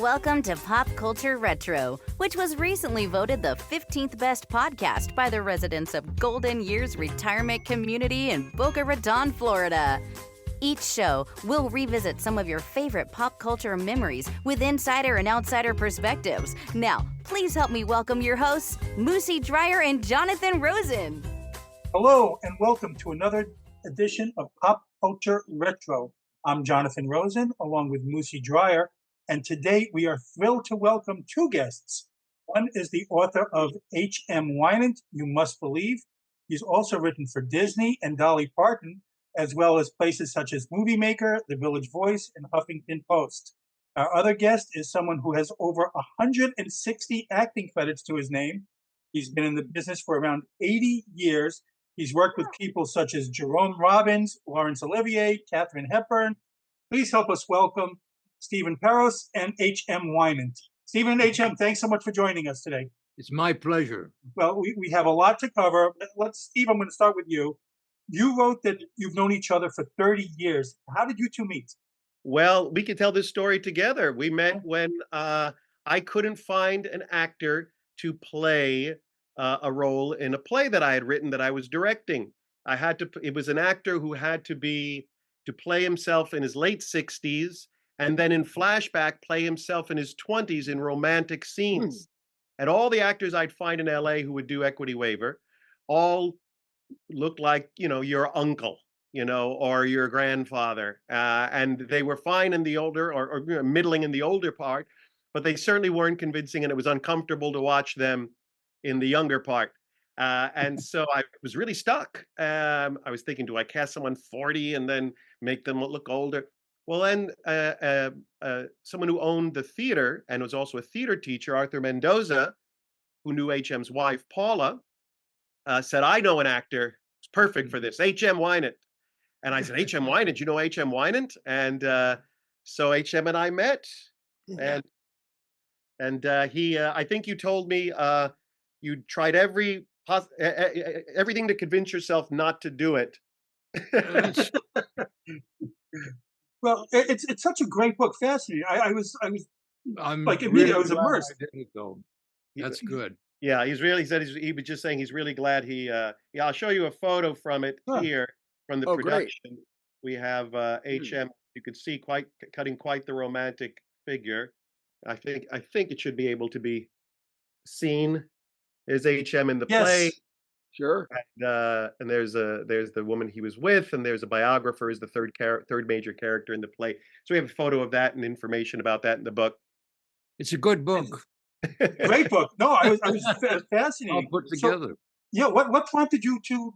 Welcome to Pop Culture Retro, which was recently voted the 15th best podcast by the residents of Golden Years Retirement Community in Boca Raton, Florida. Each show will revisit some of your favorite pop culture memories with insider and outsider perspectives. Now, please help me welcome your hosts, Moosie Drier and Jonathan Rosen. Hello, and welcome to another edition of Pop Culture Retro. I'm Jonathan Rosen, along with Moosie Drier, and today we are thrilled to welcome two guests. One is the author of H.M. Wynant, You Must Believe. He's also written for Disney and Dolly Parton, as well as places such as Movie Maker, The Village Voice, and Huffington Post. Our other guest is someone who has over 160 acting credits to his name. He's been in the business for around 80 years. He's worked with people such as Jerome Robbins, Laurence Olivier, Katherine Hepburn. Please help us welcome Stephen Peros and H.M. Wynant. Stephen and H.M., thanks so much for joining us today. It's my pleasure. Well, we have a lot to cover. Steve, I'm going to start with you. You wrote that you've known each other for 30 years. How did you two meet? Well, we could tell this story together. We met when I couldn't find an actor to play a role in a play that I had written that I was directing. It was an actor who had to play himself in his late 60s and then in flashback play himself in his 20s in romantic scenes. And all the actors I'd find in LA who would do Equity Waiver all looked like, your uncle, or your grandfather. And they were fine in the older or middling in the older part, but they certainly weren't convincing, and it was uncomfortable to watch them in the younger part. And so I was really stuck. I was thinking, do I cast someone 40 and then make them look older? Well, then someone who owned the theater and was also a theater teacher, Arthur Mendoza, who knew H.M.'s wife, Paula, said, I know an actor who's perfect for this, H.M. Wynant. And I said, H.M. Wynant, you know H.M. Wynant? And so H.M. and I met. And he, I think you told me you tried everything to convince yourself not to do it. Well, it's such a great book, fascinating. I was like immediately I was immersed. That's good. Yeah, he was just saying he's really glad I'll show you a photo from it here from the production. Great. We have H.M. You can see cutting quite the romantic figure. I think it should be able to be seen. There's H.M. in the play. Sure. And there's the woman he was with, and there's a biographer as the third major character in the play. So we have a photo of that and information about that in the book. It's a good book. Great book. No, I was fascinating. All put together. So, what prompted you to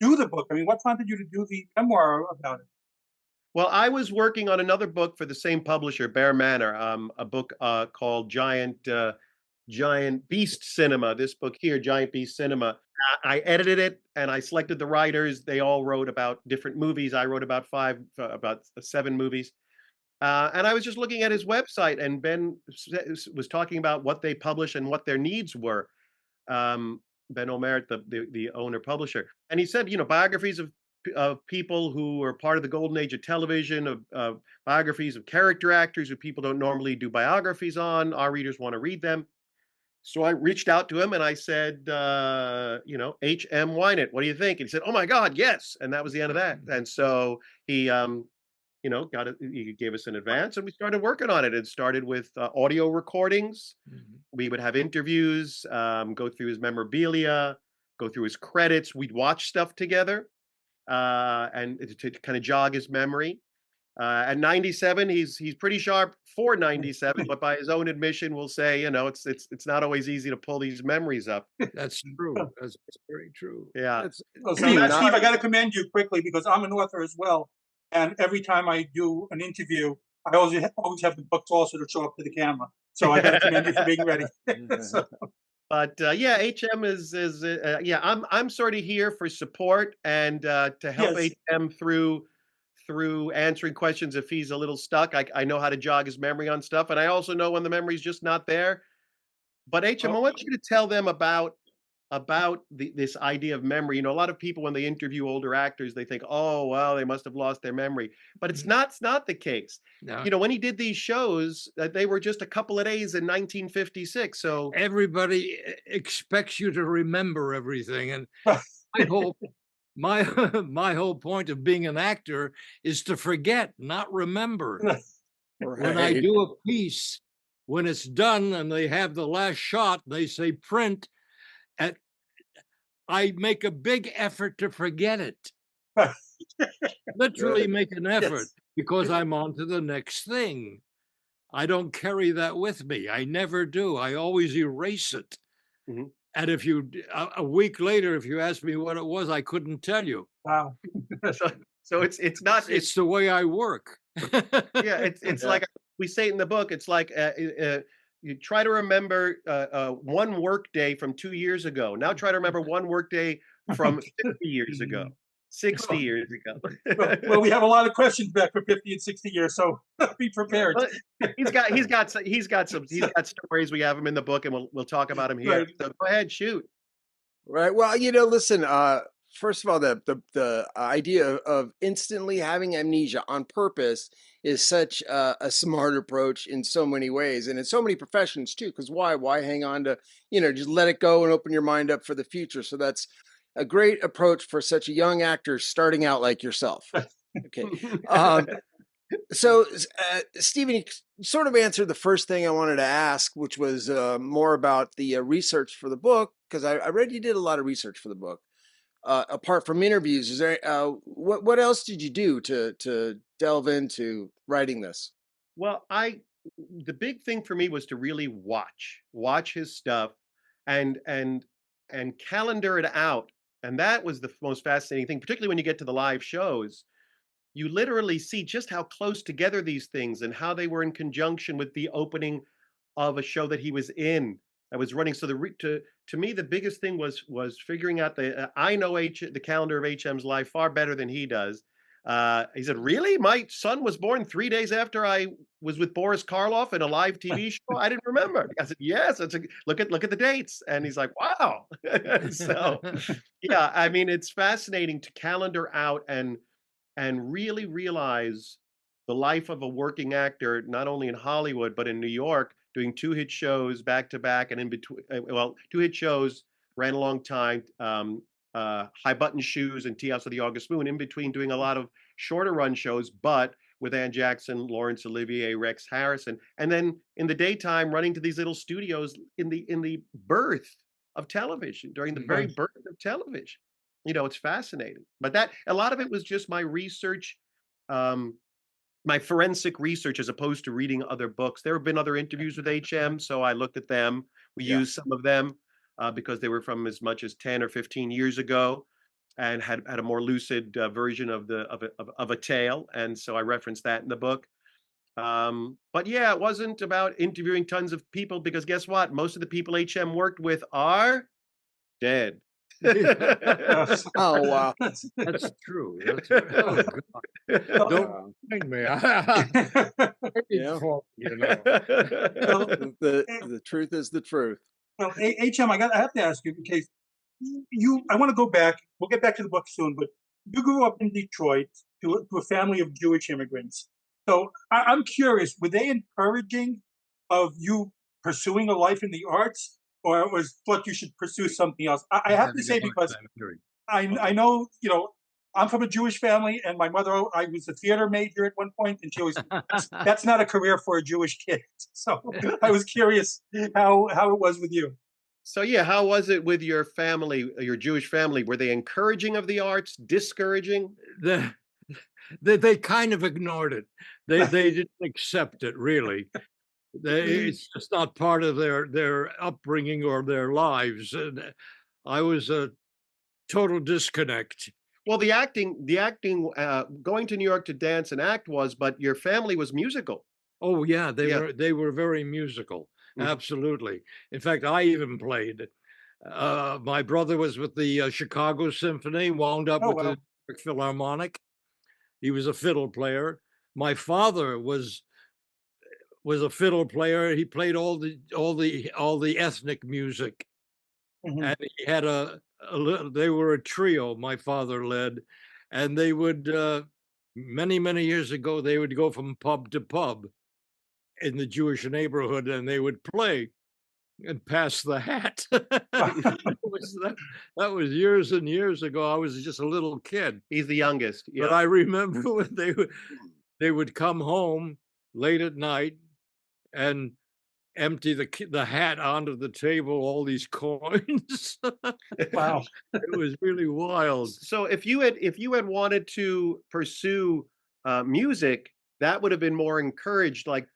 do the book? I mean, what prompted you to do the memoir about it? Well, I was working on another book for the same publisher, Bear Manor, a book called Giant Beast Cinema. This book here, Giant Beast Cinema. I edited it and I selected the writers. They all wrote about different movies. I wrote about 7 movies. And I was just looking at his website, and Ben was talking about what they publish and what their needs were. Ben O'Meara, the owner publisher, and he said, biographies of people who are part of the golden age of television, of biographies of character actors who people don't normally do biographies on. Our readers want to read them. So I reached out to him and I said, H.M. Wynant, what do you think? And he said, oh my God, yes. And that was the end of that. And so he, got it. He gave us an advance, and we started working on it. It started with audio recordings. We would have interviews, go through his memorabilia, go through his credits. We'd watch stuff together, and to kind of jog his memory. At 97, he's pretty sharp for 97, but by his own admission, we'll say, it's not always easy to pull these memories up. That's true. That's very true. Yeah. Steve, I got to commend you quickly, because I'm an author as well. And every time I do an interview, I always have the books also to show up to the camera. So I got to commend you for being ready. But H.M. is I'm sort of here for support and to help H.M. through answering questions if he's a little stuck. I know how to jog his memory on stuff, and I also know when the memory's just not there. But H.M., I want you to tell them about about this idea of memory. You know, a lot of people when they interview older actors, they think, "Oh, well, they must have lost their memory," but it's not the case. No, You know, when he did these shows, they were just a couple of days in 1956. So everybody expects you to remember everything, and my whole my my whole point of being an actor is to forget, not remember. When I Right. do a piece, when it's done and they have the last shot, they say print, and I make a big effort to forget it. Literally make an effort Yes. because I'm on to the next thing. I don't carry that with me. I never do. I always erase it. Mhm. And if you a week later, if you asked me what it was, I couldn't tell you. Wow. so it's not It's the way I work. yeah, it's Yeah. like we say in the book, it's like you try to remember one work day from 2 years ago. Now try to remember one work day from 50 years ago, 60 years Well, ago. we have a lot of questions back for 50 and 60 years, so be prepared. But he's got stories. We have them in the book, and we'll talk about them here. Right. So go ahead, shoot. Right. Well, listen, first of all, the idea of instantly having amnesia on purpose is such a smart approach in so many ways, and in so many professions too. Because why hang on to, just let it go and open your mind up for the future. So that's a great approach for such a young actor starting out like yourself. Okay. So, Stephen, you sort of answered the first thing I wanted to ask, which was more about the research for the book, because I read you did a lot of research for the book. Apart from interviews, is there what else did you do to delve into writing this? Well, the big thing for me was to really watch his stuff and calendar it out. And that was the most fascinating thing, particularly when you get to the live shows. You literally see just how close together these things and how they were in conjunction with the opening of a show that he was in. I was running. So to me, the biggest thing was figuring out I know the calendar of HM's life far better than he does. He said, "Really? My son was born 3 days after I was with Boris Karloff in a live TV show. I didn't remember." I said, "Yes, look at the dates." And he's like, "Wow." So yeah, I mean, it's fascinating to calendar out and really realize the life of a working actor, not only in Hollywood, but in New York, doing 2 hit shows back to back, and in between, 2 hit shows, ran a long time, High Button Shoes and Tea House of the August Moon, in between doing a lot of shorter run shows, but with Ann Jackson, Laurence Olivier, Rex Harrison, and then in the daytime running to these little studios in the birth of television, during the very birth of television. It's fascinating. But that a lot of it was just my research, my forensic research, as opposed to reading other books. There have been other interviews with HM, so I looked at them. We Yeah. used some of them because they were from as much as 10 or 15 years ago, and had a more lucid version of a tale, and so I referenced that in the book. But yeah, it wasn't about interviewing tons of people, because guess what? Most of the people HM worked with are dead. Oh wow. That's true. Oh, God. Don't mind me. Yeah. Well, The truth is the truth. well, HM, I have to ask you, because I want to go back. We'll get back to the book soon, but you grew up in Detroit to a family of Jewish immigrants. So I'm curious, were they encouraging of you pursuing a life in the arts, or it was thought you should pursue something else? I have to say, because I know, I'm from a Jewish family, and my mother, I was a theater major at one point, and she always, that's not a career for a Jewish kid. So I was curious how it was with you. So yeah, how was it with your family, your Jewish family? Were they encouraging of the arts, discouraging? They kind of ignored it. They didn't accept it, really. It's just not part of their upbringing or their lives. And I was a total disconnect. Well, the acting, going to New York to dance and act was, but your family was musical. Oh yeah, Yeah. they were very musical. Mhm. Absolutely. In fact, I even played. My brother was with the Chicago Symphony, wound up Oh, with wow. the New York Philharmonic. He was a fiddle player. My father was a fiddle player. He played all the ethnic music. Mhm. and he had they were a trio my father led, and they would many years ago they would go from pub to pub in the Jewish neighborhood, and they would play and pass the hat. That was years and years ago. I was just a little kid, He's the youngest. but Yeah. I remember when they would come home late at night and empty the hat onto the table, all these coins. Wow. It was really wild. So if you had wanted to pursue music, that would have been more encouraged. Like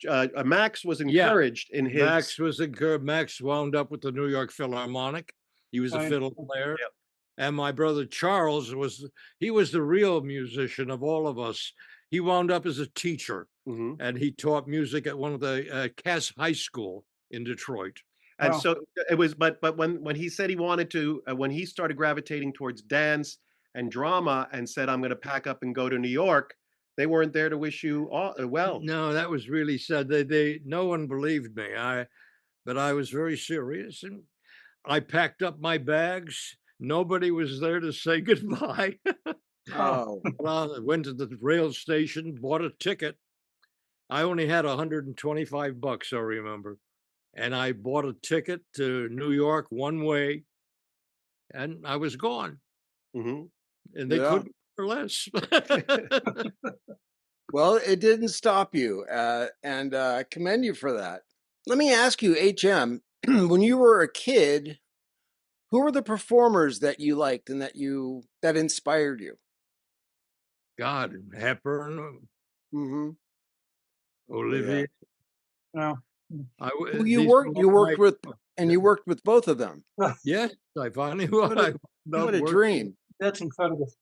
Max was Yeah. encouraged in his. Max wound up with the New York Philharmonic. He was a Right. fiddle player. Yep. And my brother Charles was the real musician of all of us. He wound up as a teacher, Mhm. and he taught music at one of the Cass High School in Detroit. And Wow. so it was, but when he said he wanted to, when he started gravitating towards dance and drama, and said, "I'm going to pack up and go to New York," they weren't there to wish you all well. No, that was really sad. No one believed me. But I was very serious, and I packed up my bags. Nobody was there to say goodbye. Oh, Well, I went to the rail station, bought a ticket. I only had $125, I remember. And I bought a ticket to New York one way, and I was gone. Mhm. And they Yeah. couldn't care less. well, it didn't stop you, and I commend you for that. Let me ask you, HM, when you were a kid, who were the performers that you liked and that inspired you? God, Hepburn, Mm-hmm. Olivier. Wow. Who These were you all worked my- with, and you worked with both of them. Yes, I finally What a- I wound What up a working- dream! That's incredible.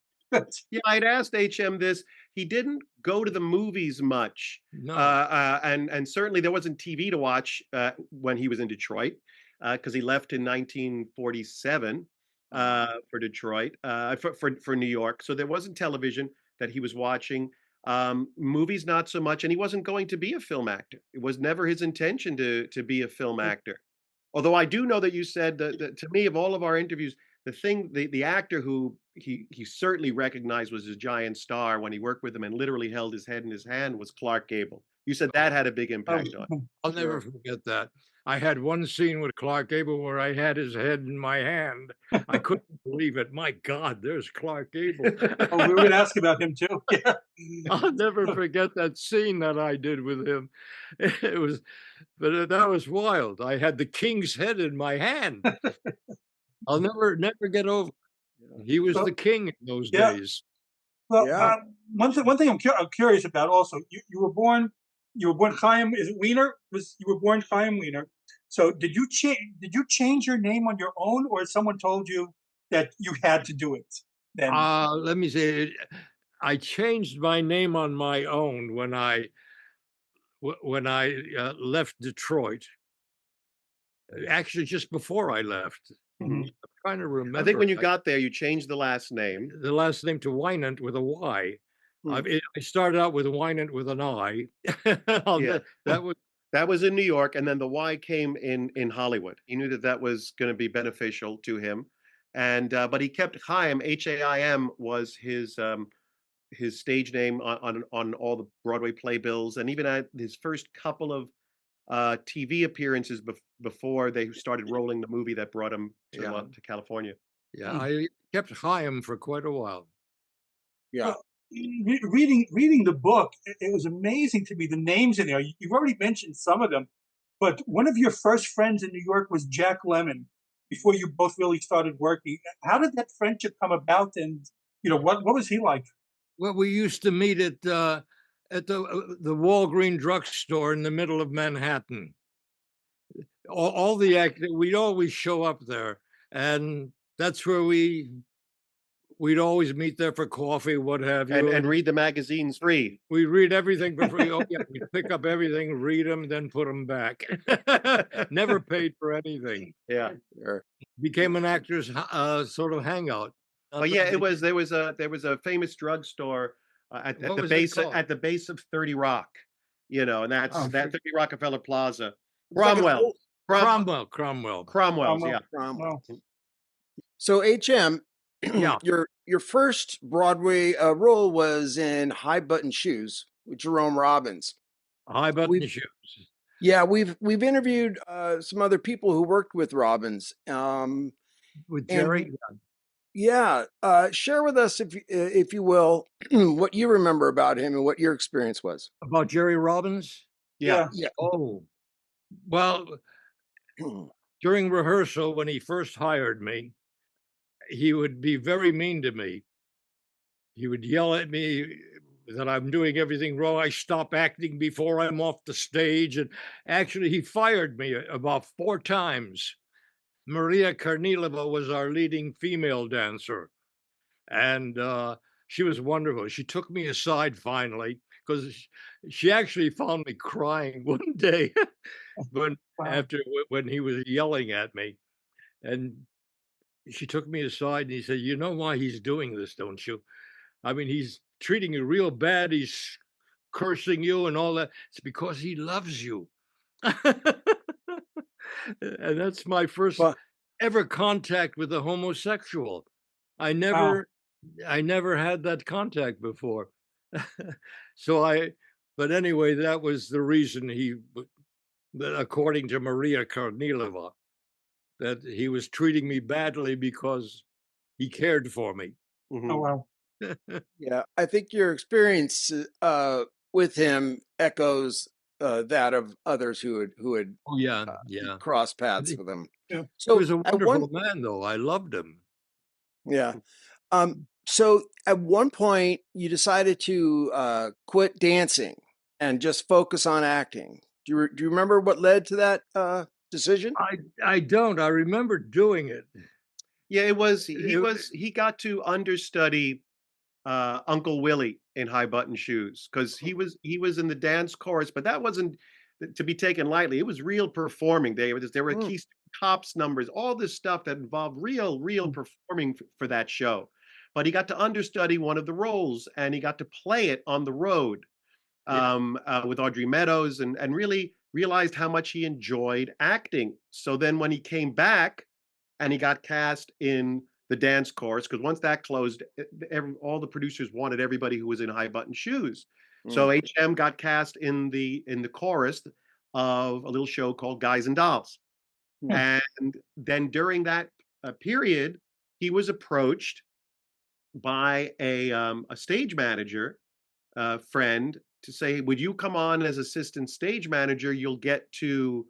Yeah, I'd asked HM this. He didn't go to the movies much, No. and certainly there wasn't TV to watch when he was in Detroit, because he left in 1947 for Detroit, for New York. So there wasn't television that he was watching. Movies, not so much, and he wasn't going to be a film actor. It was never his intention to be a film actor. Although I do know that you said that to me, of all of our interviews, the actor who he certainly recognized was his giant star when he worked with him and literally held his head in his hand was Clark Gable. You said that had a big impact on him. I'll never forget that. I had one scene with Clark Gable where I had his head in my hand. I couldn't believe it. My God, there's Clark Gable. Oh, we were going to ask about him too. Yeah. I'll never forget that scene that I did with him. It was, but that was wild. I had the king's head in my hand. I'll never get over. He was So- the king in those Yeah. days. Well, Yeah. one thing I'm curious about also. You were born Chaim. Is it Wiener? You were born Chaim Wiener. So did you change your name on your own, or someone told you that you had to do it? Then Let me say, I changed my name on my own when I left Detroit. Actually, just before I left. Mhm. I'm trying to remember. I think when you got there, you changed the last name. the last name to Wynant with a Y. Hmm. I started out with Wynant with an I. Yeah. That was That was in New York, and then the Y came in Hollywood. He knew that that was going to be beneficial to him, and but he kept Chaim. Haim was his stage name on all the Broadway playbills, and even at his first couple of TV appearances before they started rolling the movie that brought him Yeah. to California. Yeah, I kept Chaim for quite a while. Yeah. reading the book, it was amazing to me the names in there. You've already mentioned some of them, but one of your first friends in New York was Jack Lemmon. Before you both really started working, how did that friendship come about? And what was he like? Well, we used to meet at the Walgreen drugstore in the middle of Manhattan. All the actors, we'd always show up there, and that's where we'd always meet there for coffee, what have you. And read the magazines free. We read everything for free. Oh, yeah, we pick up everything, read them, then put them back. Never paid for anything. Yeah. Sure. Became an actor's sort of hangout. Oh yeah, there was a famous drugstore at What the was it base called? at the base of 30 Rock, and that's Oh, that 30 Rockefeller Plaza. It's like an Cromwell. old- Cromwell. Cromwell's, Cromwell. yeah. Cromwell. Well, So HM, Yeah, your first Broadway role was in High Button Shoes with Jerome Robbins. high button We've shoes Yeah, we've interviewed some other people who worked with Robbins, with and Jerry. yeah, share with us if you will what you remember about him and what your experience was. About Jerry Robbins? Yeah. Yeah. Yeah. Oh, well, during rehearsal, when he first hired me, he would be very mean to me. He would yell at me that I'm doing everything wrong. I stop acting before I'm off the stage. And actually, he fired me about 4 times. Maria Kornilova was our leading female dancer, and she was wonderful. She took me aside finally because she actually found me crying one day when Wow. after when he was yelling at me, and she took me aside and he said, "You know why he's doing this, don't you? I mean, he's treating you real bad. He's cursing you and all that. It's because he loves you." And that's my first Well, ever contact with a homosexual. I Wow. never I never had that contact before. So but anyway, that was the reason that according to Maria Kornilova, that he was treating me badly because he cared for me. Oh, Mhm. wow. yeah, I think your experience with him echoes that of others who had Oh yeah, yeah. crossed paths He with him. Yeah. he So was a at one, wonderful man, though. I loved him. yeah. So at one point, you decided to quit dancing and just focus on acting. Do you remember what led to that decision? I don't. I remember doing it. Yeah, it was It he got to understudy Uncle Willie in High Button Shoes because he was in the dance chorus, but that wasn't to be taken lightly. It was real performing. There were Mm, Keystone Cops numbers, all this stuff that involved real performing for that show. But he got to understudy one of the roles, and he got to play it on the road Yeah. with Audrey Meadows, and really realized how much he enjoyed acting. So then when he came back and he got cast in the dance chorus, because once that closed, all the producers wanted everybody who was in High Button Shoes. mm, So HM got cast in the chorus of a little show called Guys and Dolls. Hmm. And then during that period, he was approached by a stage manager friend to say, "Would you come on as assistant stage manager? You'll get to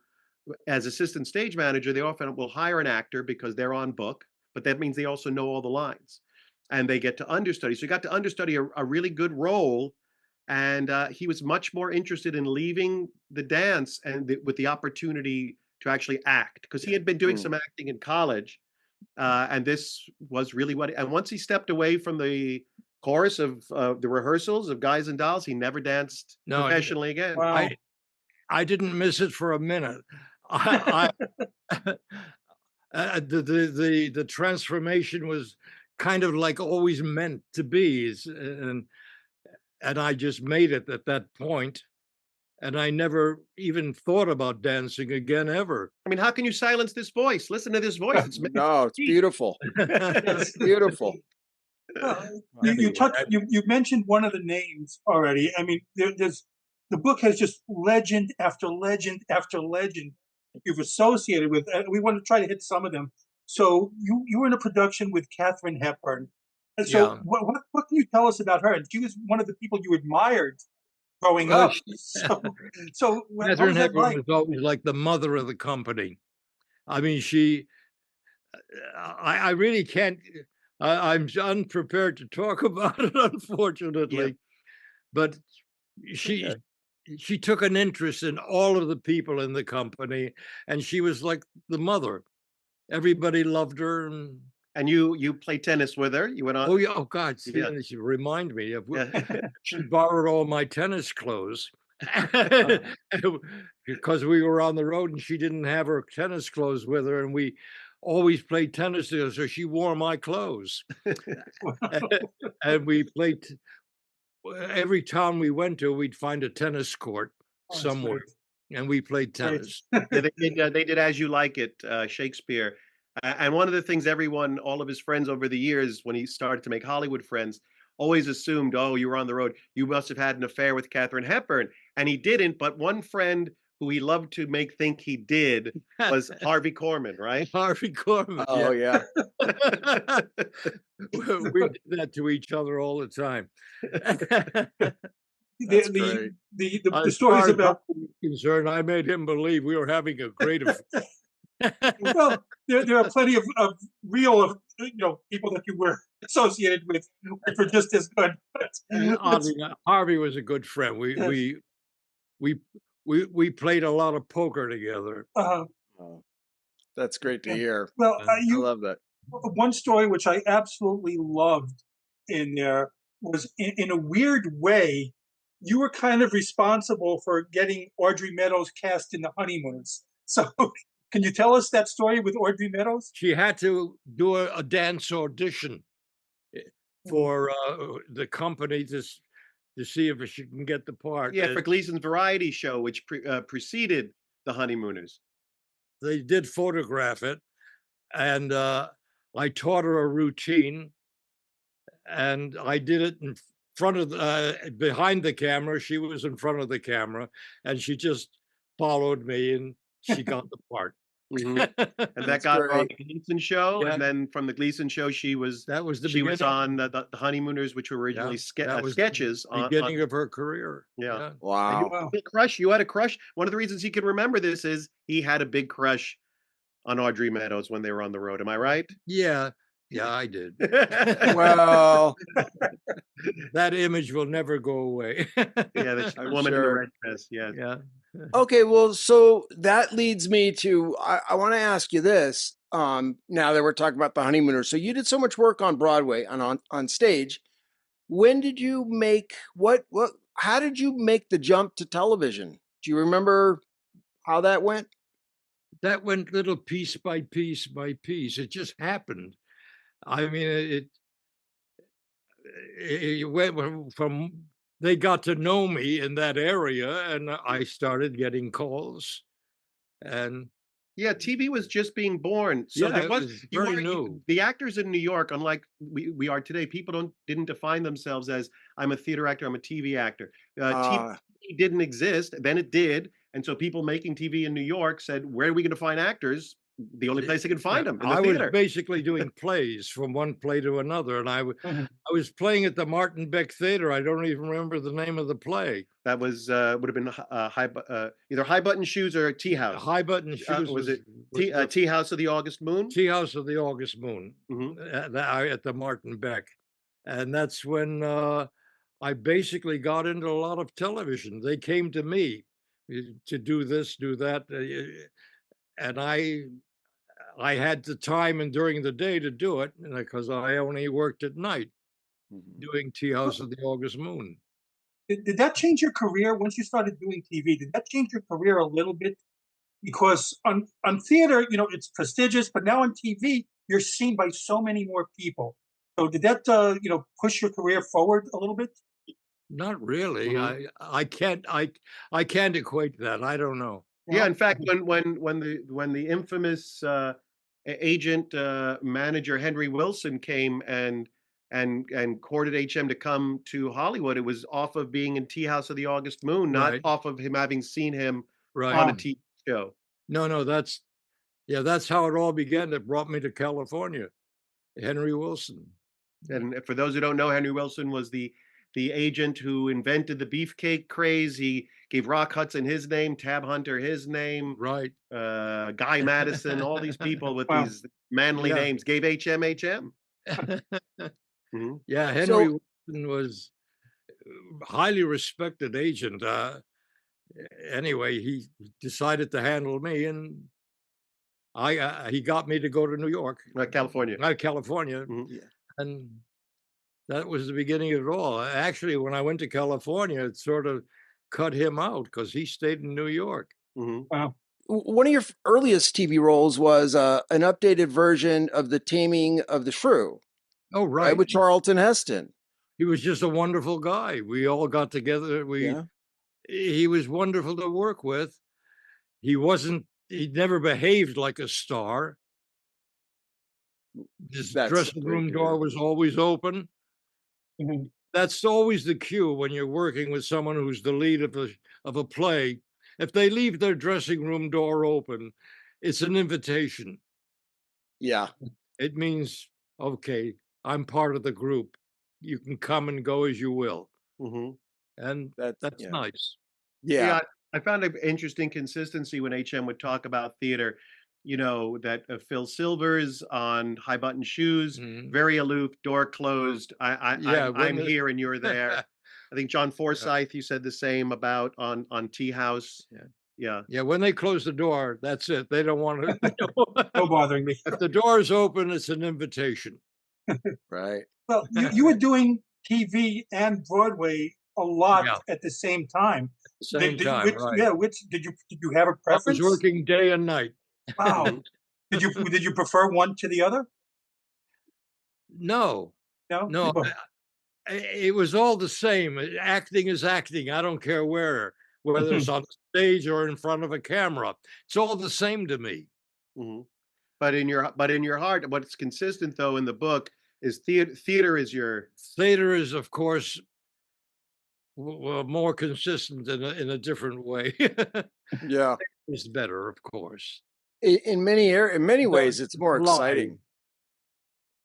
as assistant stage manager, they often will hire an actor because they're on book, but that means they also know all the lines and they get to understudy." So he got to understudy a really good role. And he was much more interested in leaving the dance and with the opportunity to actually act because he had been doing mm. some acting in college. And this was really and once he stepped away from the chorus of the rehearsals of Guys and Dolls, he never danced No, professionally again. Wow. I didn't miss it for a minute. I, the transformation was kind of like always meant to be, and I just made it at that point, and I never even thought about dancing again ever. I mean, how can you silence this voice? Listen to this voice. It's meant No, it's to be. beautiful. Yes. Beautiful. You you mentioned one of the names already. I mean, there's the book has just legend after legend after legend you've associated with. We want to try to hit some of them. So you were in a production with Katherine Hepburn, and so Yeah. what can you tell us about her? And she was one of the people you admired growing Well, up. So what Catherine was that Hepburn like? was always like the mother of the company. I mean, I really can't. I'm unprepared to talk about it, Yeah. unfortunately. But she Okay. she took an interest in all of the people in the company, and she was like the mother. Everybody loved her, and And you play tennis with her. You went on. oh yeah, oh God, see, Yeah. and she remind me of Yeah. she borrowed all my tennis clothes because we were on the road and she didn't have her tennis clothes with her, and we always played tennis together, so she wore my clothes. And we played every town we went to, we'd find a tennis court Oh, that's somewhere, great. and we played Great. tennis. Yeah, they did As You Like It, Shakespeare. And one of the things all of his friends over the years, when he started to make Hollywood friends, always assumed, oh, you were on the road. You must have had an affair with Katherine Hepburn. And he didn't. But one friend who he loved to make think he did was Harvey Korman, right? Harvey Korman. Oh yeah. We did that to each other all the time. That's great. The As stories far as about I was concerned, I made him believe we were having a great affair. well, there are plenty of real people that you were associated with which were just as good. And oddly enough, Harvey was a good friend. Yes. We played a lot of poker together. Uh, Oh, that's great to hear. well, I you love that. one story which I absolutely loved in there was in a weird way, you were kind of responsible for getting Audrey Meadows cast in The Honeymooners. So can you tell us that story with Audrey Meadows? She had to do a dance audition for the company to see if she can get the part. Yeah, for Gleason's variety show, which preceded The Honeymooners. They did photograph it, and I taught her a routine, and I did it in front of behind the camera. She was in front of the camera, and she just followed me, and she got the part. And that That's got her on great. the Gleason show, Yeah. and then from the Gleason show, That was the she was beginning. on the Honeymooners, which were originally That was sketches the beginning of her career. Yeah. Yeah. And Wow. you had a big crush. You had a crush. One of the reasons he can remember this is he had a big crush on Audrey Meadows when they were on the road. Am I right? Yeah, I did. Well, That image will never go away. Yeah, the I'm woman in the sure. red dress. Yeah. Yeah. okay, well, so that leads me to I want to ask you this. Now that we're talking about The Honeymooners, so you did so much work on Broadway and on stage. When did you make what how did you make the jump to television? Do you remember how that went? That went little piece by piece by piece. It just happened. I mean, it went from they got to know me in that area, and I started getting calls. And Yeah, TV was just being born. So yeah, there it was was very new. the actors in New York, unlike we are today, people didn't define themselves as I'm a theater actor, I'm a TV actor. TV didn't exist, then it did. And so people making TV in New York said, where are we going to find actors? The only place they can find them in the I theater. was basically doing plays from one play to another, and I Mhm. was playing at the Martin Beck Theater. I don't even remember the name of the play. That was would have been either High Button Shoes or Tea House. High Button Shoes was it the Tea House of the August Moon? Tea House of the August Moon Mhm. at the Martin Beck, and that's when I basically got into a lot of television. They came to me to do this, do that, and I had the time and during the day to do it because I only worked at night doing Tea House of the August Moon. Did that change your career once you started doing TV? Did that change your career a little bit? Because on theater, it's prestigious, but now on TV, you're seen by so many more people. So did that, push your career forward a little bit? Not really. Mhm. I can't equate that. I don't know. Yeah, in fact, when the infamous agent manager Henry Wilson came and courted HM to come to Hollywood, it was off of being in Tea House of the August Moon, not Right. off of him having seen him Right. on a TV show. No, that's how it all began. That brought me to California. Henry Wilson. And for those who don't know, Henry Wilson was the agent who invented the beefcake craze. He gave Rock Hudson his name, Tab Hunter his name, Right. Guy Madison, all these people with Wow. these manly Yeah. names gave HM. Mhm. Yeah, Henry So- Wilson was a highly respected agent. Anyway, he decided to handle me, and he got me to go to New York, California. California, Mhm. Yeah. and that was the beginning of it all. Actually, when I went to California, it sort of cut him out because he stayed in New York. Mhm. Wow. One of your earliest TV roles was an updated version of The Taming of the Shrew, Oh, right, right. with Charlton Heston. He was just a wonderful guy. We all got together. Yeah. He was wonderful to work with. He never behaved like a star, This That's dressing great room to door hear. was always open. Mhm. That's always the cue when you're working with someone who's the lead of a play. If they leave their dressing room door open, it's an invitation. Yeah, It means, okay, I'm part of the group. You can come and go as you will. Hmm. And that's that's yeah. nice. Yeah. Yeah, I found an interesting consistency when HM would talk about theater. That Phil Silvers on High Button Shoes, Mhm. very aloof, door closed. Yeah, when I'm here and you're there. I think John yeah, Forsythe, you said the same about on Tea House. yeah. Yeah. Yeah, when they close the door, that's it. They don't want to. No bothering me. If the door is open, it's an invitation. Right. Well, you were doing TV and Broadway a lot Yeah, at the same time. same time, right. Which did you have a I was preference? working day and night. Wow. Mhm. Did you prefer one to the other? No, No. no, it was all the same. Acting is acting. I don't care whether it's on stage or in front of a camera. It's all the same to me. Mhm. But in your heart, what's consistent though in the book is theater is your Theater is, of course, more consistent in a different way. Yeah. It's better, of course. In many The ways, it's more live. exciting.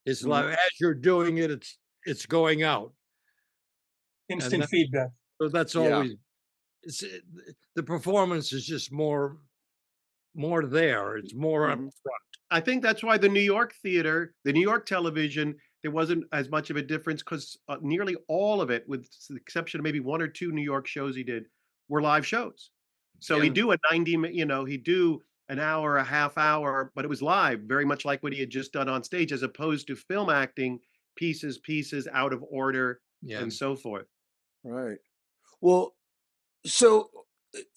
It's Mhm. like as you're doing it, it's going out, and Instant feedback. that's Yeah. always it's the performance is just more there. It's more up Mhm. front. I think that's why the New York theater, the New York television, there wasn't as much of a difference because nearly all of it, with the exception of maybe one or two New York shows he did, were live shows. So he'd Yeah, do a 90, he'd do an hour, a half hour, but it was live, very much like what he had just done on stage, as opposed to film acting, pieces, out of order, yeah. and so forth. Right. Well, so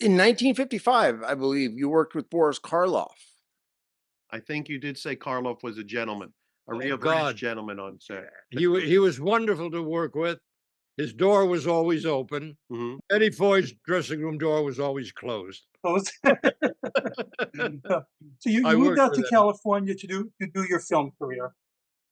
in 1955, I believe you worked with Boris Karloff. I think you did say Karloff was a gentleman, a Oh real British God, gentleman on set. he was wonderful to work with. His door was always open. Hmm. Eddie Foy's dressing room door was always closed. Those- so I you moved worked out with to him. California to do your film career,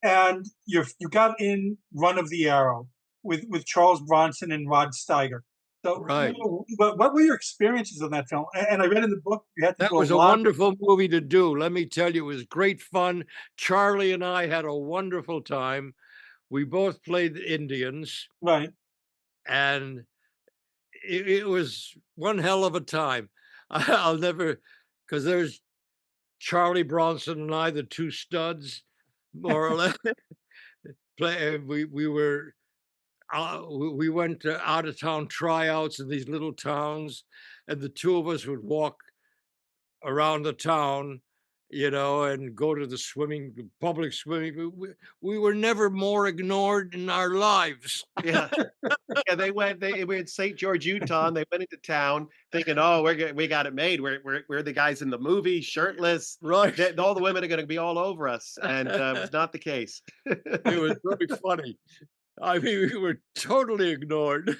and you got in Run of the Arrow with Charles Bronson and Rod Steiger. So, Right. what were your experiences on that film? And I read in the book you had to That do a was a lot. wonderful movie to do. Let me tell you, it was great fun. Charlie and I had a wonderful time. We both played Indians, Right. and it was one hell of a time. I'll never, because there's Charlie Bronson and I, the two studs, more or less. We were we went to out of town tryouts in these little towns, and the two of us would walk around the town, and go to the public swimming. We were never more ignored in our lives. Yeah. Yeah, they were in St. George, Utah, and they went into town thinking, "Oh, we got it made. We're the guys in the movie, shirtless. Right. All the women are going to be all over us," and it was not the case. It was very funny. I mean, we were totally ignored.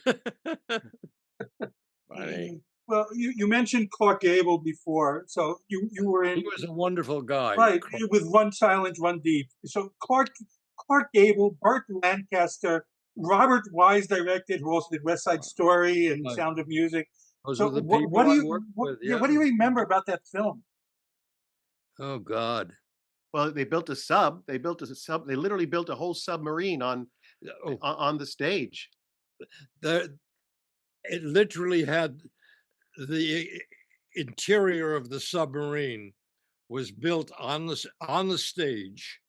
Funny. Well, you mentioned Clark Gable before, so you were He in was a wonderful guy. right with Run Silent, Run Deep. So Clark Gable, Burt Lancaster, Robert Wise directed, who also did West Side Story and Right. Sound of Music. Those So were the what people do I you worked what, with. yeah, Yeah. what do you remember about that film? Oh God. Well, they built a sub. They literally built a whole submarine Oh, on the stage. the, it literally had the interior of the submarine was built on the stage,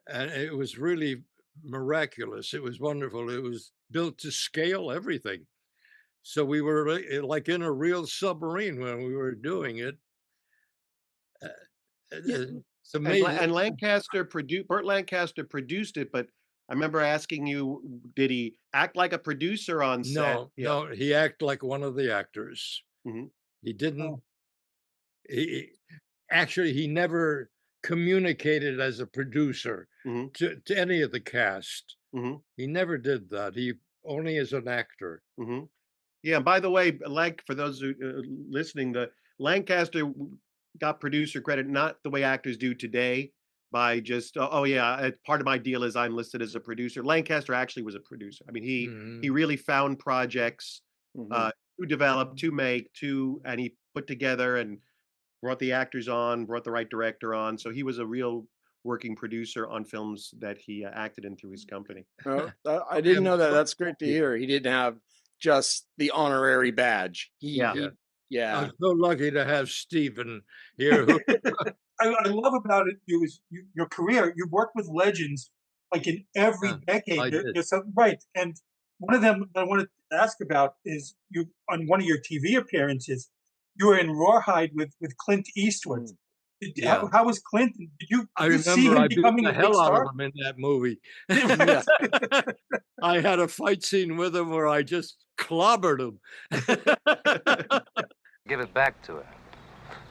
and it was really miraculous. It was wonderful. It was built to scale, everything. So we were like in a real submarine when we were doing it. Uh, Yeah. it's amazing. And Burt Lancaster produced it, but I remember asking you, did he act like a producer on set? No, Yeah. no, he acted like one of the actors. Hmm. He didn't. Oh, He actually he never communicated as a producer Hmm. to any of the cast. Hmm. He never did that. He only as an actor. Hmm. Yeah. And by the way, like for those who listening, the Lancaster got producer credit not the way actors do today. by just, oh yeah, part of my deal is I'm listed as a producer. Lancaster actually was a producer. I mean, he really found projects to develop, to make, and he put together and brought the actors on, brought the right director on. So he was a real working producer on films that he acted in through his company. Oh, I didn't know that. That's great to hear. He didn't have just the honorary badge. Yeah. I'm so lucky to have Stephen here. I love about it your career. You worked with legends like in every decade. Right. And one of them I wanted to ask about is you on one of your TV appearances, you were in Rawhide with Clint Eastwood. How was Clint? I remember I beat the hell out of him in that movie. I had a fight scene with him where I just clobbered him. Give it back to her.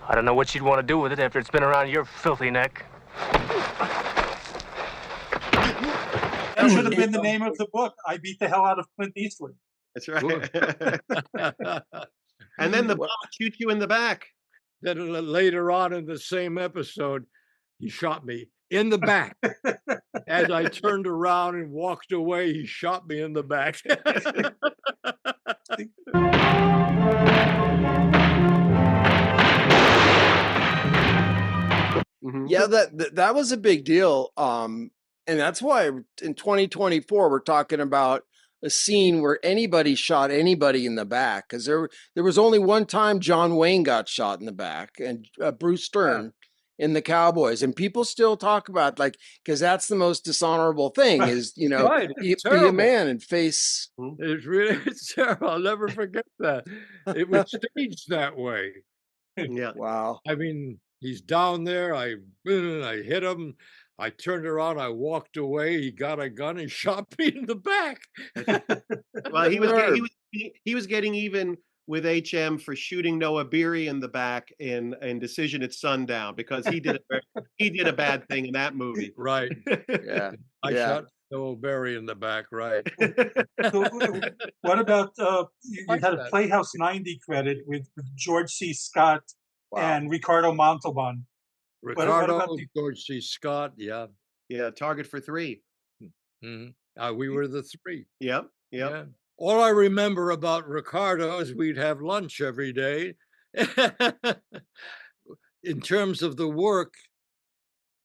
I don't know what she'd want to do with it after it's been around your filthy neck. That should have been the name of the book. I beat the hell out of Clint Eastwood. That's right. And then the bullet shoot you in the back. Then later on in the same episode, he shot me in the back. As I turned around and walked away, he shot me in the back. Yeah, that was a big deal. And that's why in 2024 we're talking about a scene where anybody shot anybody in the back, because there was only one time John Wayne got shot in the back, and Bruce Stern in the Cowboys, and people still talk about because that's the most dishonorable thing is be a man and face. It's terrible. I'll never forget that. It was staged that way. Yeah. Wow. I mean, he's down there. I hit him. I turned around, I walked away, he got a gun and shot me in the back. Well, he was getting even with HM for shooting Noah Beery in the back in Decision at Sundown, because he did a bad thing in that movie. Right. Yeah. I shot Noah Beery in the back, right. So, what about you had a Playhouse 90 credit with George C. Scott and Ricardo Montalban. Ricardo, George C. Scott, yeah. Target for Three. Mm-hmm. We were the three. Yep. Yeah. All I remember about Ricardo is we'd have lunch every day. In terms of the work,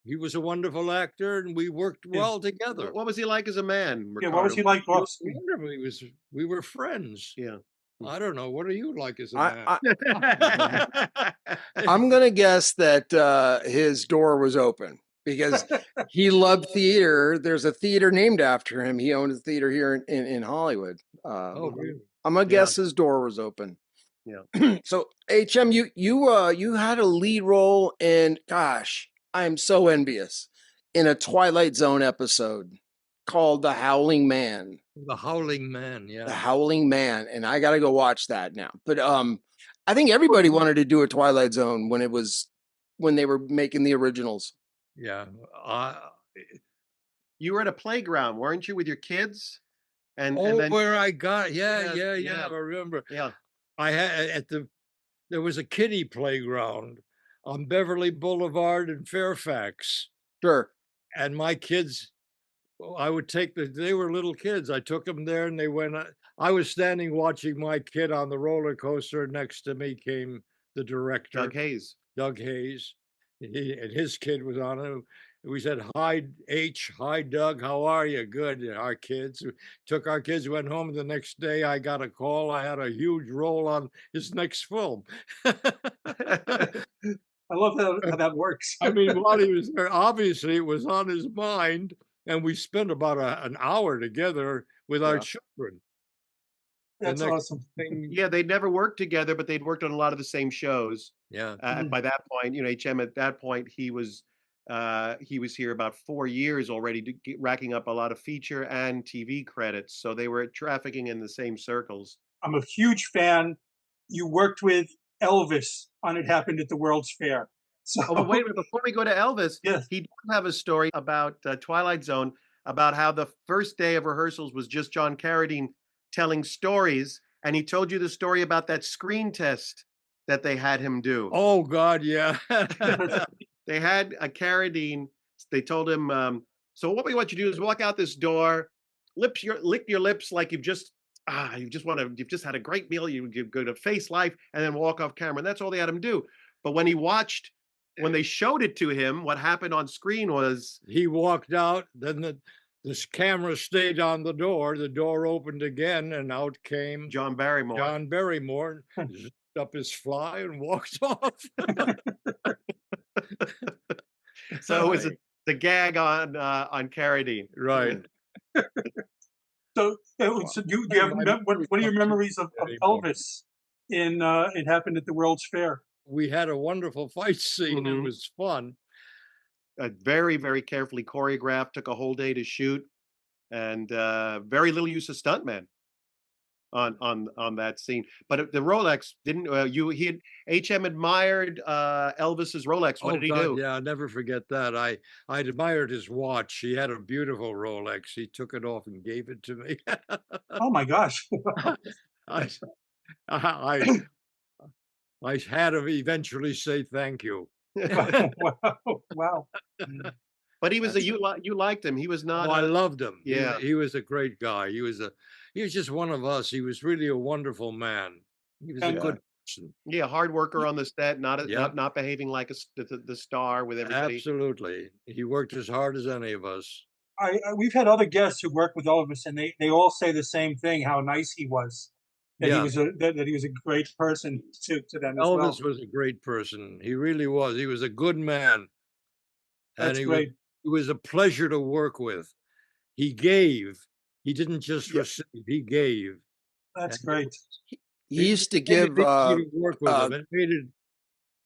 he was a wonderful actor, and we worked well together. What was he like as a man, Ricardo? What was he like off screen? We were friends. Yeah. I don't know. What are you like as a man? I'm going to guess that his door was open because he loved theater. There's a theater named after him. He owned a theater here in Hollywood. Really? I'm going to guess his door was open. Yeah. So HM, you had a lead role in, gosh, I'm so envious, in a Twilight Zone episode called The Howling Man. The Howling Man, yeah. The Howling Man, and I got to go watch that now. But I think everybody wanted to do a Twilight Zone when they were making the originals. Yeah. You were at a playground, weren't you, with your kids? And then where I got I remember. Yeah. I had there was a kiddie playground on Beverly Boulevard in Fairfax. Sure. And my kids, I would take they were little kids. I took them there and they went, I was standing watching my kid on the roller coaster. Next to me came the director. Doug Hayes. And his kid was on it. We said, hi, Doug, how are you? Good. Our kids, took our kids, went home. The next day I got a call. I had a huge role on his next film. I love how that works. I mean, while he was there, obviously it was on his mind. And we spent about an hour together with our children. That's awesome. Yeah, they'd never worked together, but they'd worked on a lot of the same shows. Yeah. By that point, HM at that point, he was here about 4 years already, racking up a lot of feature and TV credits. So they were trafficking in the same circles. I'm a huge fan. You worked with Elvis on It Happened at the World's Fair. So, but wait a minute, before we go to Elvis, yes. He did have a story about Twilight Zone, about how the first day of rehearsals was just John Carradine telling stories, and he told you the story about that screen test that they had him do. Oh, God, yeah. They had a Carradine they told him, so what we want you to do is walk out this door, lick your lips like you've just had a great meal, you're going to face life, and then walk off camera. And that's all they had him do. But when they showed it to him, what happened on screen was he walked out, then this camera stayed on the door opened again, and out came John Barrymore. zipped up his fly and walked off. So it was the gag on Carradine. Right. So, do you have what are your memories of Elvis in It Happened at the World's Fair? We had a wonderful fight scene. It was fun. Very, very carefully choreographed. Took a whole day to shoot, and very little use of stuntmen on that scene. But the Rolex didn't. HM admired Elvis's Rolex. What did he do? Yeah, I'll never forget that. I admired his watch. He had a beautiful Rolex. He took it off and gave it to me. Oh my gosh! I had to eventually say thank you. Wow. But he was you liked him. He was not. I loved him. Yeah, he was a great guy. He was just one of us. He was really a wonderful man. He was a good person. Yeah, hard worker on the set, not behaving like the star with everybody. Absolutely, he worked as hard as any of us. We've had other guests who worked with Elvis, and they all say the same thing: how nice he was. That he was a great person to them as well. Elvis was a great person. He really was. He was a good man. That's great. It was a pleasure to work with. He gave. He didn't just receive. He gave. That's great. He used to give work with him. It made it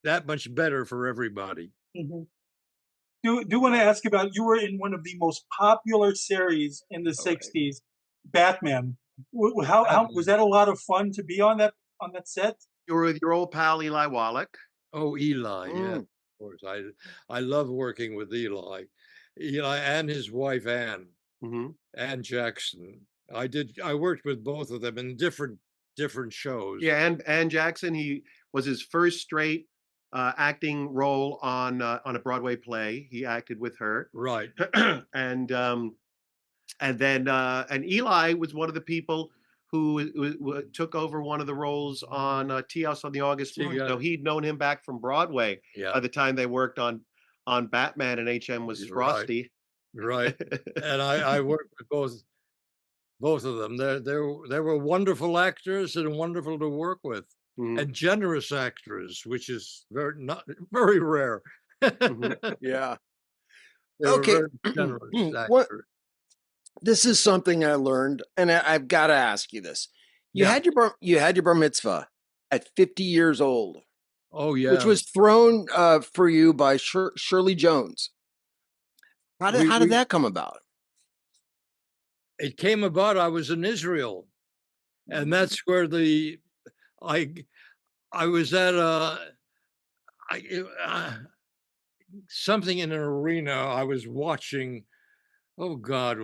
that much better for everybody. Mm-hmm. Do want to ask about, you were in one of the most popular series in the 60s, Batman. How was that a lot of fun to be on that set? You were with your old pal Eli Wallach. Oh, Eli, yeah, of course. I love working with Eli and his wife Ann, Ann Jackson. I worked with both of them in different shows. Yeah, and Ann Jackson, he was his first straight acting role on a Broadway play. He acted with her, right? And then Eli was one of the people who took over one of the roles on Tea House on the August Moon. So he'd known him back from Broadway by the time they worked on Batman, and HM was Frosty. Right. And I worked with both of them. They were wonderful actors and wonderful to work with, and generous actors, which is very rare. Yeah. They okay. were very generous actors. This is something I learned, and I've got to ask you this. You had your bar mitzvah at 50 years old. Oh yeah, which was thrown for you by Shirley Jones. How did that come about? It came about. I was in Israel, and that's where I was at something in an arena. I was watching. Oh God!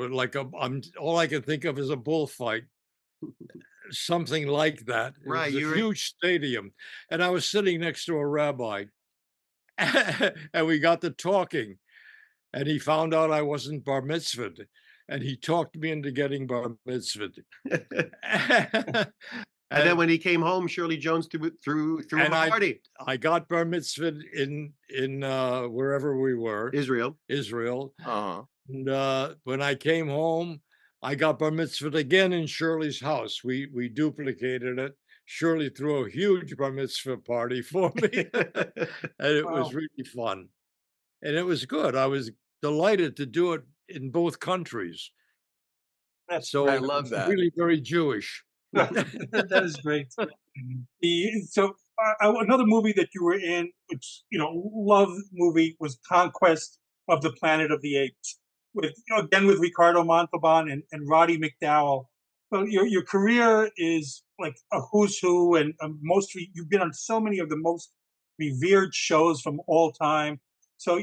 All I can think of is a bullfight, something like that. It was a huge stadium, and I was sitting next to a rabbi, and we got to talking, and he found out I wasn't bar mitzvahed, and he talked me into getting bar mitzvahed. And then when he came home, Shirley Jones threw a party. I got bar mitzvahed in wherever we were, Israel. Uh-huh. And when I came home, I got bar mitzvahed again in Shirley's house. We duplicated it. Shirley threw a huge bar mitzvah party for me, and it was really fun, and it was good. I was delighted to do it in both countries. I love that. Really very Jewish. That is great. Another movie that you were in, which love movie, was Conquest of the Planet of the Apes, with Ricardo Montalban and Roddy McDowall. So your career is like a who's who, and you've been on so many of the most revered shows from all time. So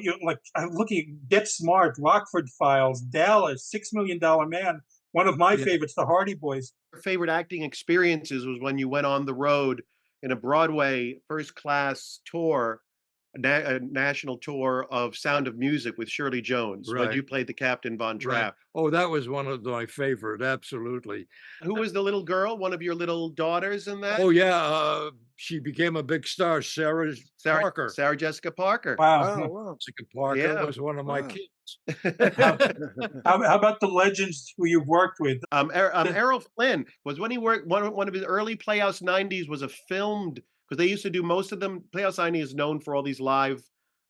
I'm looking at Get Smart, Rockford Files, Dallas, $6 Million Man. One of my favorites, The Hardy Boys. Your favorite acting experiences was when you went on the road in a Broadway first class tour a national tour of Sound of Music with Shirley Jones when Right. you played the Captain Von Right. Trapp. Oh, that was one of my favorite. Absolutely. Who was the little girl? One of your little daughters in that? Oh yeah, she became a big star. Sarah Parker. Sarah Jessica Parker. Wow. Oh, wow. Jessica Parker Yeah. was one of my Wow. kids. How about the legends who you've worked with? Errol Flynn was when he worked. One of his early Playhouse 90s was a filmed, because they used to do most of them. Playhouse 90 is known for all these live,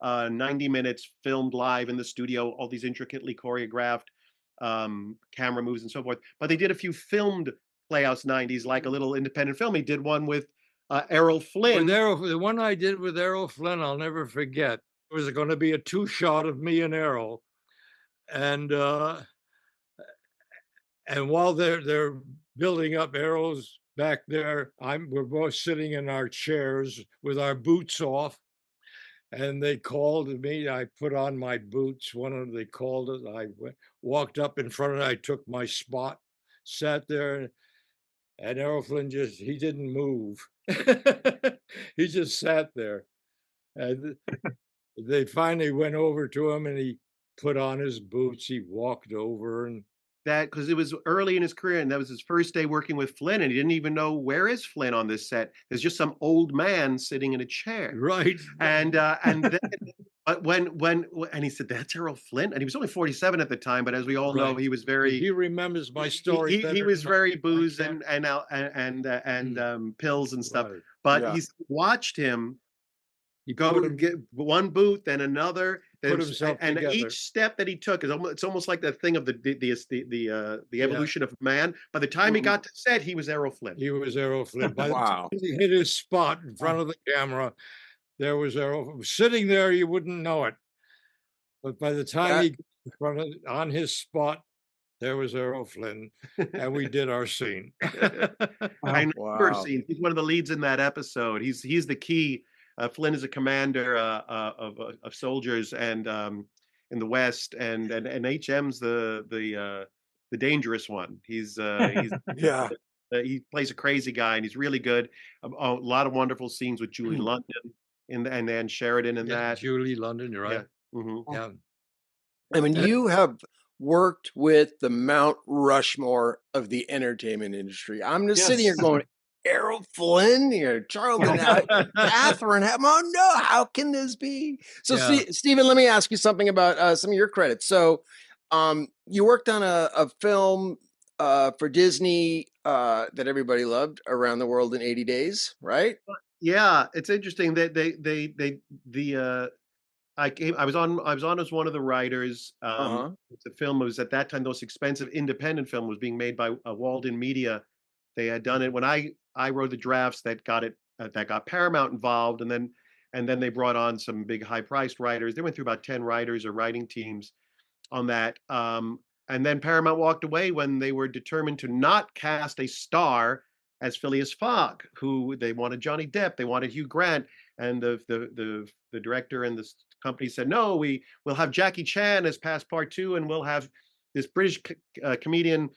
90 minutes filmed live in the studio, all these intricately choreographed camera moves and so forth. But they did a few filmed Playhouse 90s, like a little independent film. He did one with Errol Flynn. The one I did with Errol Flynn, I'll never forget. It was going to be a 2-shot of me and Errol, and while they're building up, Errol's back there. We're both sitting in our chairs with our boots off, and they called me. I put on my boots. They called it. I walked up in front of it. I took my spot, sat there, and Errol Flynn he didn't move. He just sat there. And they finally went over to him, and he put on his boots. He walked over, and that because it was early in his career, and that was his first day working with Flynn, and he didn't even know, where is Flynn on this set? There's just some old man sitting in a chair. Right. And then but when he said, that's Errol Flynn, and he was only 47 at the time, but as we all know, Right. he was very He remembers my story. he was very booze I and pills and stuff. Right. But Yeah. he's watched him He go put to him, get one booth, then another, Put himself and together. each step that he took is almost, it's almost like the thing of the evolution of man. By the time he got to set, he was Errol Flynn. He was Errol Flynn. By the Wow. time he hit his spot in front of the camera, there was Errol sitting there. You wouldn't know it, but by the time he got in front of on his spot, there was Errol Flynn, and we did our scene. I know Wow. scene. He's one of the leads in that episode. He's the key. Flynn is a commander of soldiers and in the West, and HM's the dangerous one. He's Yeah. he plays a crazy guy, and he's really good. A lot of wonderful scenes with Julie London and Ann Sheridan and Yeah, that. Julie London, you're right. Mhm. Yeah. I mean, you have worked with the Mount Rushmore of the entertainment industry. I'm just sitting here Yes. going, Errol Flynn, Charlton, Katherine Hepburn. Oh no, how can this be? So, Yeah. Stephen, let me ask you something about some of your credits. So, you worked on a film for Disney that everybody loved, Around the World in 80 Days, right? Yeah, it's interesting that I was on as one of the writers. The film was at that time the most expensive independent film was being made by Walden Media. They had done it when I wrote the drafts that got Paramount involved, and then they brought on some big high-priced writers. They went through about 10 writers or writing teams on that. And then Paramount walked away when they were determined to not cast a star as Phileas Fogg, who they wanted Johnny Depp, they wanted Hugh Grant, and the director and the company said, no, we'll have Jackie Chan as Passepartout, and we'll have this British comedian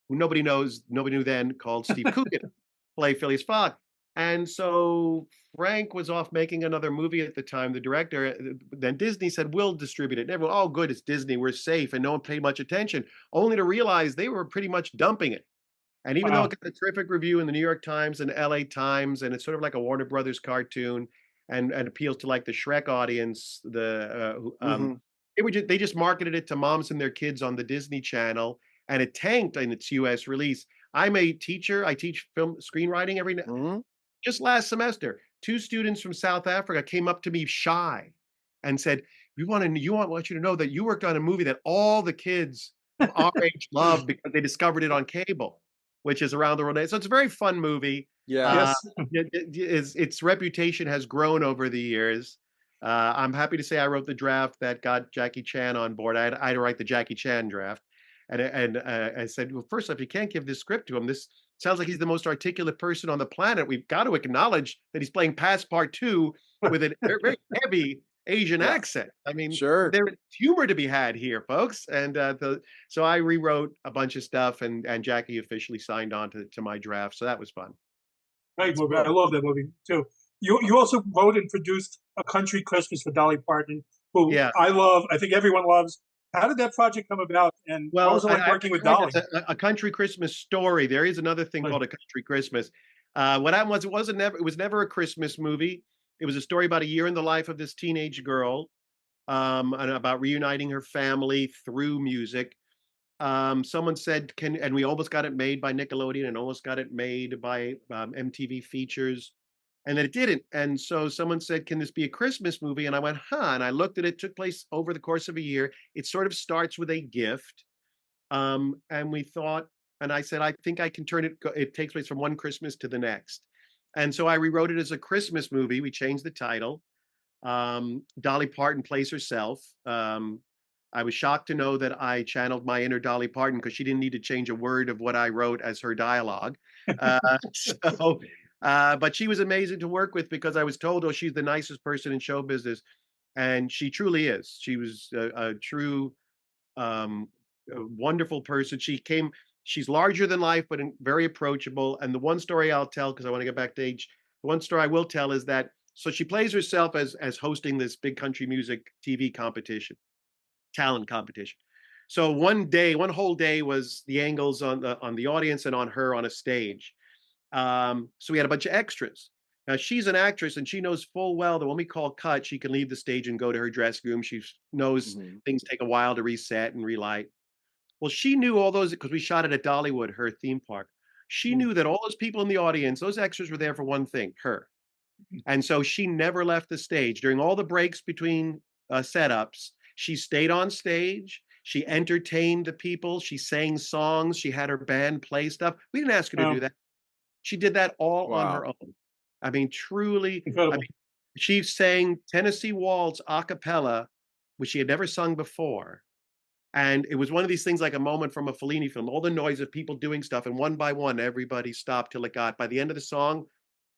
who nobody knew then, called Steve Coogan, play Phileas Fogg. And so Frank was off making another movie at the time, the director. Then Disney said, we'll distribute it. And everyone, oh, good, it's Disney, we're safe. And no one paid much attention, only to realize they were pretty much dumping it. And even though it got a terrific review in the New York Times and LA Times, and it's sort of like a Warner Brothers cartoon and appeals to like the Shrek audience, they just marketed it to moms and their kids on the Disney Channel, and it tanked in its US release. I'm a teacher. I teach film screenwriting every night. Just last semester, 2 students from South Africa came up to me shy and said, we want you to know that you worked on a movie that all the kids our age love because they discovered it on cable, which is Around the World. So it's a very fun movie. Yeah. Its reputation has grown over the years. I'm happy to say I wrote the draft that got Jackie Chan on board. I had to write the Jackie Chan draft. And I said, well, first off, you can't give this script to him. This sounds like he's the most articulate person on the planet. We've got to acknowledge that he's playing Passepartout with a very heavy Asian accent. I mean, Sure. there's humor to be had here, folks. And so I rewrote a bunch of stuff, and Jackie officially signed on to my draft. So that was fun. Great movie. I love that movie too. You also wrote and produced A Country Christmas for Dolly Parton, who Yeah. I love. I think everyone loves. How did that project come about, and what was it like working with Dolly? A Country Christmas Story. There is another thing called A Country Christmas. What happened was it was never a Christmas movie. It was a story about a year in the life of this teenage girl, and about reuniting her family through music. Someone said, and we almost got it made by Nickelodeon and almost got it made by MTV Features, and then it didn't. And so someone said, can this be a Christmas movie? And I went, huh. And I looked at it. It took place over the course of a year. It sort of starts with a gift. And we thought, and I said, I think I can turn it. It takes place from one Christmas to the next. And so I rewrote it as a Christmas movie. We changed the title. Dolly Parton plays herself. I was shocked to know that I channeled my inner Dolly Parton because she didn't need to change a word of what I wrote as her dialogue. But she was amazing to work with because I was told, oh, she's the nicest person in show business. And she truly is. She was a true, a wonderful person. She's larger than life, but very approachable. And the one story I'll tell, because I want to get back to age, the one story I will tell is that, so she plays herself as hosting this big country music TV competition, talent competition. So one whole day was the angles on the audience and on her on a stage. So we had a bunch of extras. Now she's an actress and she knows full well that when we call cut, she can leave the stage and go to her dressing room. She knows things take a while to reset and relight. Well, she knew all those because we shot it at Dollywood, her theme park. She knew that all those people in the audience, those extras were there for one thing, her. And so she never left the stage. During all the breaks between setups, she stayed on stage. She entertained the people. She sang songs. She had her band play stuff. We didn't ask her to do that. She did that all on her own. I mean, truly. Incredible. I mean, she sang Tennessee Waltz a cappella, which she had never sung before. And it was one of these things like a moment from a Fellini film, all the noise of people doing stuff. And one by one, everybody stopped till it got, by the end of the song,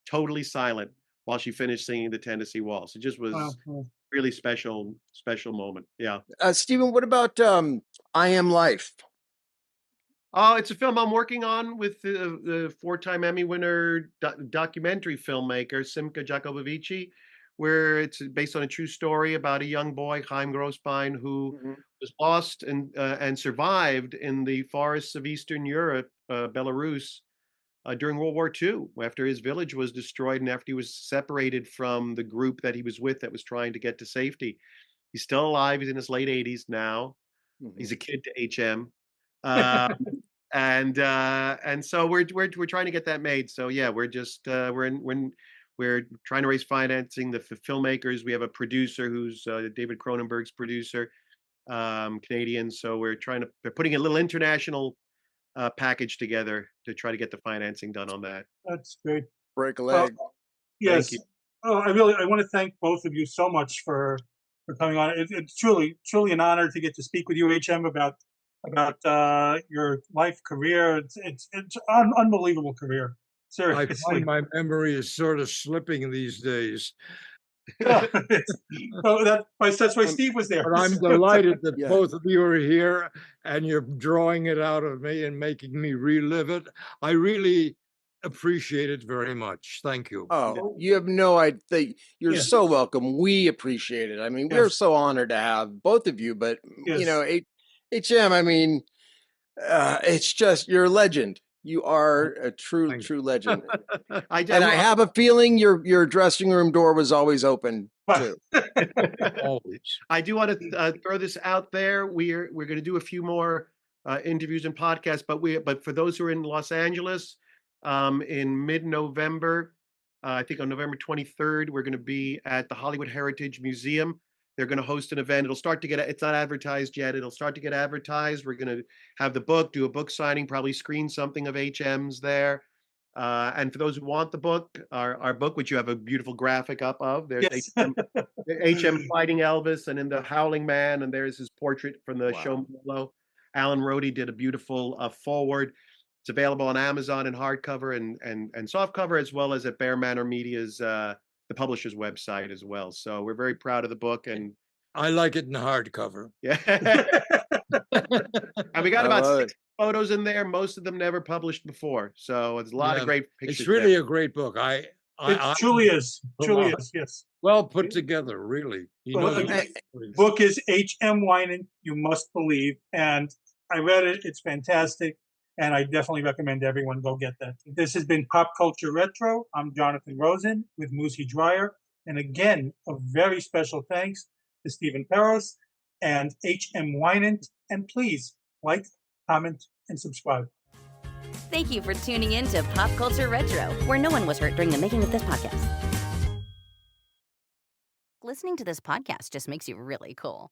totally silent while she finished singing the Tennessee Waltz. It just was really special moment. Yeah. Stephen, what about I Am Life? Oh, it's a film I'm working on with the 4-time Emmy winner documentary filmmaker, Simca Jacobovici, where it's based on a true story about a young boy, Chaim Grossbein, who was lost and survived in the forests of Eastern Europe, Belarus, during World War II, after his village was destroyed and after he was separated from the group that he was with that was trying to get to safety. He's still alive. He's in his late 80s now. He's a kid to HM. And so we're trying to get that made. So yeah, we're just we're trying to raise financing. The filmmakers, we have a producer who's David Cronenberg's producer, Canadian. So we're putting a little international package together to try to get the financing done on that. That's great. Break a leg. Yes. Thank you. Oh, I want to thank both of you so much for coming on. It's truly an honor to get to speak with you, HM, about your life career. It's an unbelievable career. Seriously. I find my memory is sort of slipping these days. That's why Steve was there. But I'm delighted that both of you are here and you're drawing it out of me and making me relive it. I really appreciate it very much. Thank you. Oh, you have no idea. You're so welcome. We appreciate it. I mean, we're so honored to have both of you, but you know, HM, I mean, it's just, you're a legend. You are a true legend. I have a feeling your dressing room door was always open too. Always. I do want to throw this out there. We're going to do a few more interviews and podcasts, but for those who are in Los Angeles, in mid-November, I think on November 23rd, we're going to be at the Hollywood Heritage Museum. They're going to host an event. It'll start to it's not advertised yet. It'll start to get advertised. We're going to have the book, do a book signing, probably screen something of HM's there. And for those who want the book, our book, which you have a beautiful graphic up of, there's HM fighting Elvis and in the Howling Man, and there's his portrait from the show below. Alan Rohde did a beautiful forward. It's available on Amazon in hardcover and softcover, as well as at Bear Manor Media's the publisher's website as well. So we're very proud of the book, and I like it in hardcover. Yeah. And we got about 6 photos in there, most of them never published before. So it's a lot of great pictures. It's really a great book. I It truly is. Truly is. Yes. well put together, really. He Well, knows the what book is H.M. Wynant, You Must Believe. And I read it. It's fantastic. And I definitely recommend everyone go get that. This has been Pop Culture Retro. I'm Jonathan Rosen with Moosie Drier. And again, a very special thanks to Stephen Peros and H.M. Wynant. And please like, comment, and subscribe. Thank you for tuning in to Pop Culture Retro, where no one was hurt during the making of this podcast. Listening to this podcast just makes you really cool.